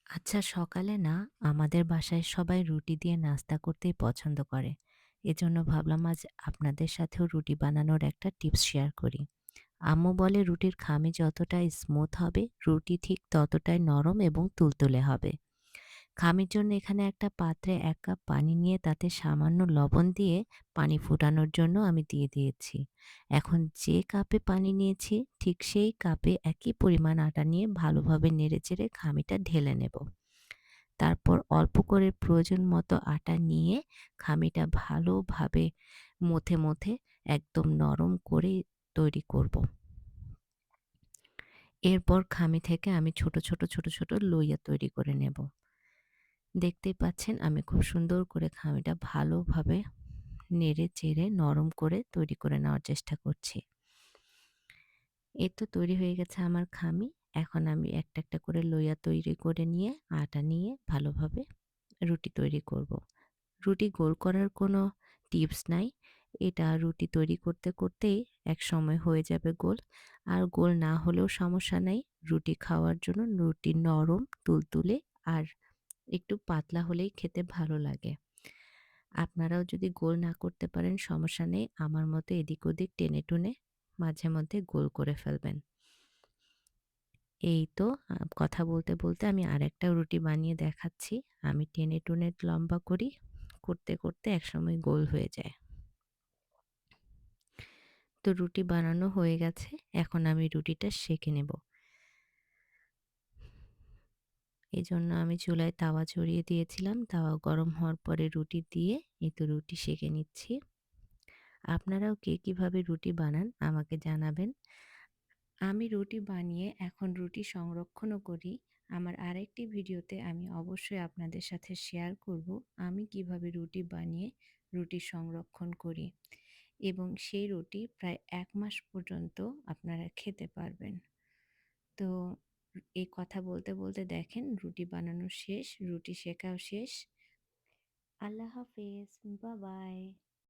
আচ্ছা, সকালে না আমাদের বাসায় সবাই রুটি দিয়ে নাস্তা করতেই পছন্দ করে। এজন্য ভাবলাম আজ আপনাদের সাথেও রুটি বানানোর একটা টিপস শেয়ার করি। আম্মু বলে রুটির খামি যতটা স্মুথ হবে, রুটি ঠিক ততটাই নরম এবং তুলতুলে হবে। খামির জন্য এখানে একটা পাত্রে ১ কাপ পানি নিয়ে তাতে সামান্য লবণ দিয়ে পানি ফুটানোর জন্য আমি দিয়ে দিয়েছি। এখন যে কাপে পানি নিয়েছি ঠিক সেই কাপে একই পরিমাণ আটা নিয়ে ভালোভাবে নেড়েচেড়ে খামিটা ঢেলে নেব। তারপর অল্প করে প্রয়োজন মতো আটা নিয়ে খামিটা ভালোভাবে মথে একদম নরম করে তৈরি করব। এরপর খামি থেকে আমি ছোট ছোট লইয়া তৈরি করে নেব। দেখতেই পাচ্ছেন আমি খুব সুন্দর করে খামিটা ভালোভাবে নেড়ে চেড়ে নরম করে তৈরি করে নেওয়ার চেষ্টা করছি। এই তো তৈরি হয়ে গেছে আমার খামি। এখন আমি একটা করে লইয়া তৈরি করে নিয়ে আটা নিয়ে ভালোভাবে রুটি তৈরি করব। রুটি গোল করার কোনো টিপস নাই। এটা রুটি তৈরি করতেই একসময় হয়ে যাবে গোল। আর গোল না হলেও সমস্যা নাই। রুটি খাওয়ার জন্য রুটি নরম, তুলতুলে আর একটু পাতলা হলেই খেতে ভালো লাগে। আপনারাও যদি গোল না করতে পারেন সমস্যা নেই। আমার মতো এদিক ওদিক টেনে-টুনে মাঝে মধ্যে গোল করে ফেলবেন। এই তো কথা বলতে আমি আরেকটা রুটি বানিয়ে দেখাচ্ছি। আমি টেনে-টুনে লম্বা করি। করতে একসময় গোল হয়ে যায়। তো রুটি বানানো হয়ে গেছে। এখন আমি রুটিটা সেঁকে নেব। এজন্য আমি চুলায় তাওয়া চড়িয়ে দিয়েছিলাম। তাওয়া গরম হওয়ার পরে রুটি দিয়ে এই তো রুটি সেঁকে নিচ্ছি। আপনারাও কে কিভাবে রুটি বানান আমাকে জানাবেন। আমি রুটি বানিয়ে এখন রুটি সংরক্ষণও করি। আমার আরেকটি ভিডিওতে আমি অবশ্যই আপনাদের সাথে শেয়ার করব আমি কিভাবে রুটি বানিয়ে রুটি সংরক্ষণ করি এবং সেই রুটি প্রায় ১ মাস পর্যন্ত আপনারা খেতে পারবেন। তো এই কথা বলতে দেখেন রুটি বানানো শেষ, রুটি সেঁকাও শেষ। আল্লাহ হাফেজ। বাবাই।